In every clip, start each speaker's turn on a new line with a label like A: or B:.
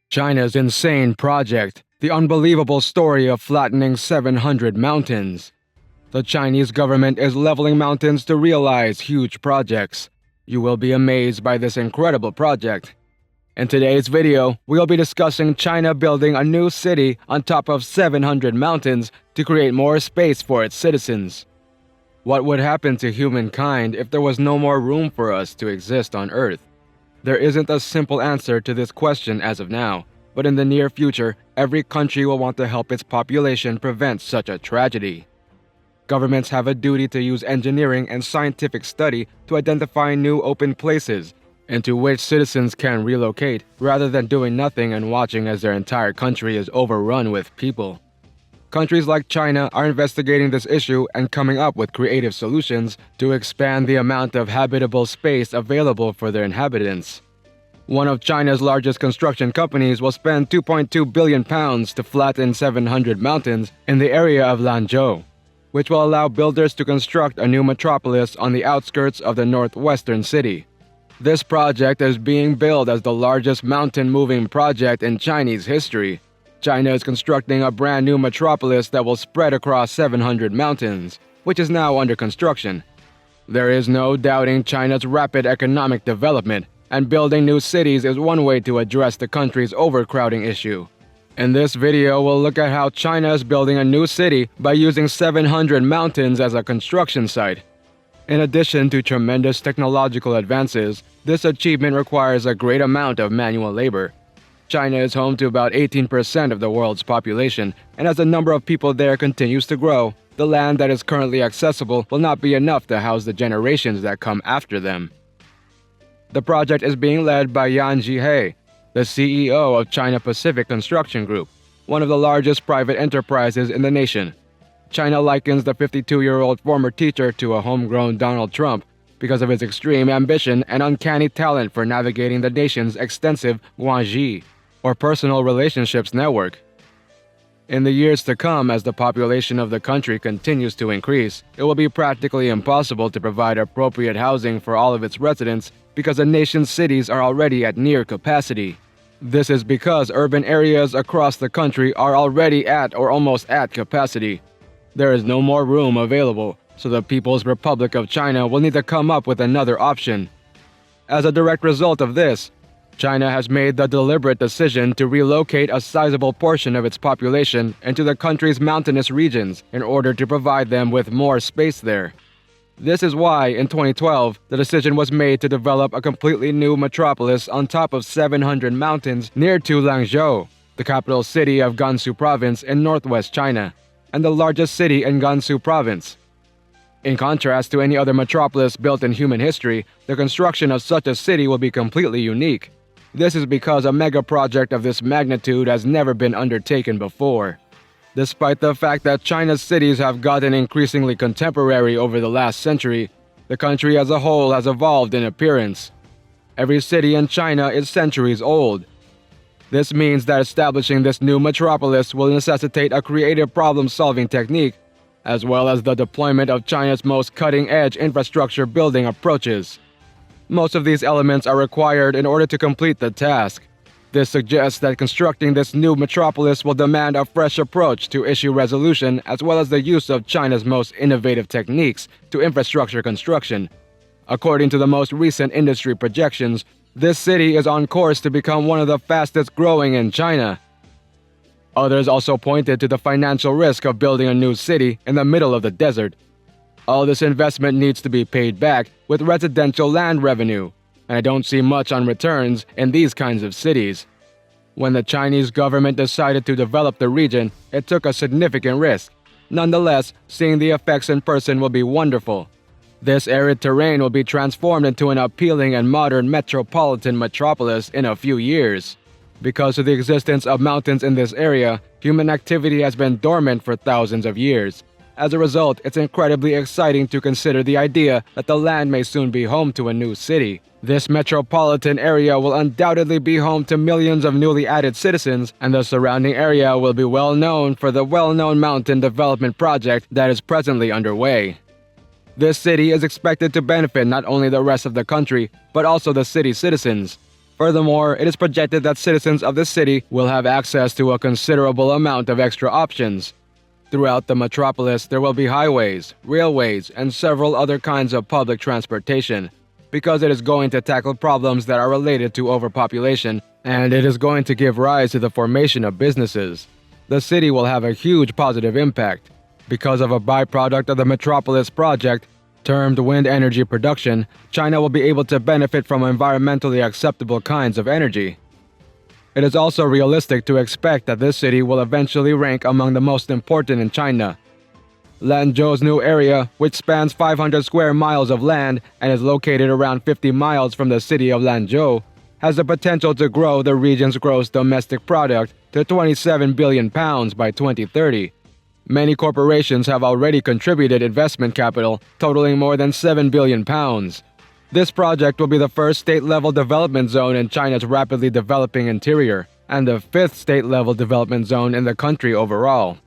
A: China's insane project, the unbelievable story of flattening 700 mountains. The Chinese government is leveling mountains to realize huge projects. You will be amazed by this incredible project. In today's video, we'll be discussing China building a new city on top of 700 mountains to create more space for its citizens. What would happen to humankind if there was no more room for us to exist on Earth? There isn't a simple answer to this question as of now, but in the near future, every country will want to help its population prevent such a tragedy. Governments have a duty to use engineering and scientific study to identify new open places into which citizens can relocate, rather than doing nothing and watching as their entire country is overrun with people. Countries like China are investigating this issue and coming up with creative solutions to expand the amount of habitable space available for their inhabitants. One of China's largest construction companies will spend 2.2 billion pounds to flatten 700 mountains in the area of Lanzhou, which will allow builders to construct a new metropolis on the outskirts of the northwestern city. This project is being billed as the largest mountain-moving project in Chinese history. China is constructing a brand new metropolis that will spread across 700 mountains, which is now under construction. There is no doubting China's rapid economic development, and building new cities is one way to address the country's overcrowding issue. In this video, we'll look at how China is building a new city by using 700 mountains as a construction site. In addition to tremendous technological advances, this achievement requires a great amount of manual labor. China is home to about 18% of the world's population, and as the number of people there continues to grow, the land that is currently accessible will not be enough to house the generations that come after them. The project is being led by Yan Zhihei, the CEO of China Pacific Construction Group, one of the largest private enterprises in the nation. China likens the 52-year-old former teacher to a homegrown Donald Trump because of his extreme ambition and uncanny talent for navigating the nation's extensive guanxi, or personal relationships network. In the years to come, as the population of the country continues to increase, it will be practically impossible to provide appropriate housing for all of its residents because the nation's cities are already at near capacity. This is because urban areas across the country are already at or almost at capacity. There is no more room available, so the People's Republic of China will need to come up with another option. As a direct result of this, China has made the deliberate decision to relocate a sizable portion of its population into the country's mountainous regions in order to provide them with more space there. This is why, in 2012, the decision was made to develop a completely new metropolis on top of 700 mountains near to Lanzhou, the capital city of Gansu Province in northwest China, and the largest city in Gansu Province. In contrast to any other metropolis built in human history, the construction of such a city will be completely unique. This is because a mega project of this magnitude has never been undertaken before. Despite the fact that China's cities have gotten increasingly contemporary over the last century, the country as a whole has evolved in appearance. Every city in China is centuries old. This means that establishing this new metropolis will necessitate a creative problem-solving technique, as well as the deployment of China's most cutting-edge infrastructure building approaches. Most of these elements are required in order to complete the task. This suggests that constructing this new metropolis will demand a fresh approach to issue resolution as well as the use of China's most innovative techniques to infrastructure construction. According to the most recent industry projections, this city is on course to become one of the fastest growing in China. Others also pointed to the financial risk of building a new city in the middle of the desert. All this investment needs to be paid back with residential land revenue, and I don't see much on returns in these kinds of cities. When the Chinese government decided to develop the region, it took a significant risk. Nonetheless, seeing the effects in person will be wonderful. This arid terrain will be transformed into an appealing and modern metropolitan metropolis in a few years. Because of the existence of mountains in this area, human activity has been dormant for thousands of years. As a result, it's incredibly exciting to consider the idea that the land may soon be home to a new city. This metropolitan area will undoubtedly be home to millions of newly added citizens, and the surrounding area will be well known for the well-known mountain development project that is presently underway. This city is expected to benefit not only the rest of the country, but also the city's citizens. Furthermore, it is projected that citizens of the city will have access to a considerable amount of extra options. Throughout the metropolis, there will be highways, railways, and several other kinds of public transportation, because it is going to tackle problems that are related to overpopulation, and it is going to give rise to the formation of businesses. The city will have a huge positive impact. Because of a byproduct of the metropolis project, termed wind energy production, China will be able to benefit from environmentally acceptable kinds of energy. It is also realistic to expect that this city will eventually rank among the most important in China. Lanzhou's new area, which spans 500 square miles of land and is located around 50 miles from the city of Lanzhou, has the potential to grow the region's gross domestic product to £27 billion by 2030. Many corporations have already contributed investment capital totaling more than £7 billion. This project will be the first state-level development zone in China's rapidly developing interior, and the fifth state-level development zone in the country overall.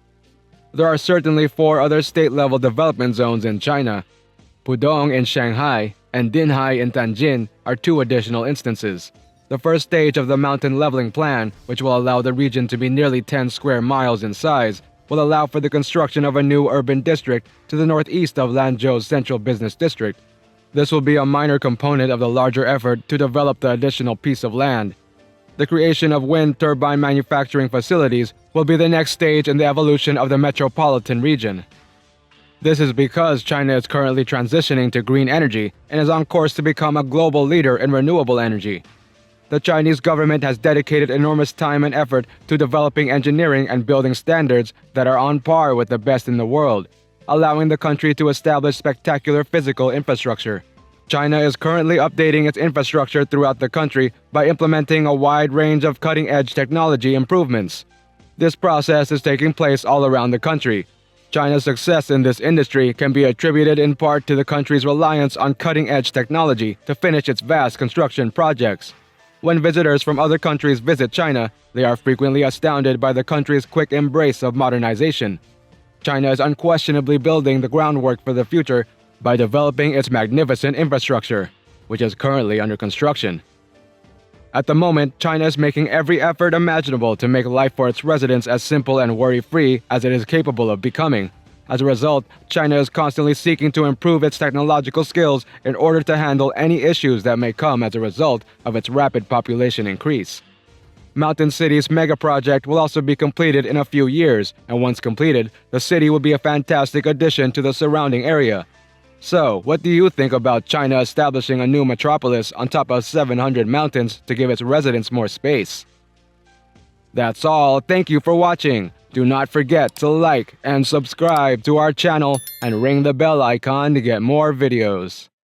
A: There are certainly 4 other state-level development zones in China. Pudong in Shanghai and Dinhai in Tianjin are 2 additional instances. The first stage of the mountain leveling plan, which will allow the region to be nearly 10 square miles in size, will allow for the construction of a new urban district to the northeast of Lanzhou's central business district. This will be a minor component of the larger effort to develop the additional piece of land. The creation of wind turbine manufacturing facilities will be the next stage in the evolution of the metropolitan region. This is because China is currently transitioning to green energy and is on course to become a global leader in renewable energy. The Chinese government has dedicated enormous time and effort to developing engineering and building standards that are on par with the best in the world, allowing the country to establish spectacular physical infrastructure. China is currently updating its infrastructure throughout the country by implementing a wide range of cutting-edge technology improvements. This process is taking place all around the country. China's success in this industry can be attributed in part to the country's reliance on cutting-edge technology to finish its vast construction projects. When visitors from other countries visit China, they are frequently astounded by the country's quick embrace of modernization. China is unquestionably building the groundwork for the future by developing its magnificent infrastructure, which is currently under construction. At the moment, China is making every effort imaginable to make life for its residents as simple and worry-free as it is capable of becoming. As a result, China is constantly seeking to improve its technological skills in order to handle any issues that may come as a result of its rapid population increase. Mountain City's mega project will also be completed in a few years, and once completed, the city will be a fantastic addition to the surrounding area. So, what do you think about China establishing a new metropolis on top of 700 mountains to give its residents more space? That's all. Thank you for watching. Do not forget to like and subscribe to our channel and ring the bell icon to get more videos.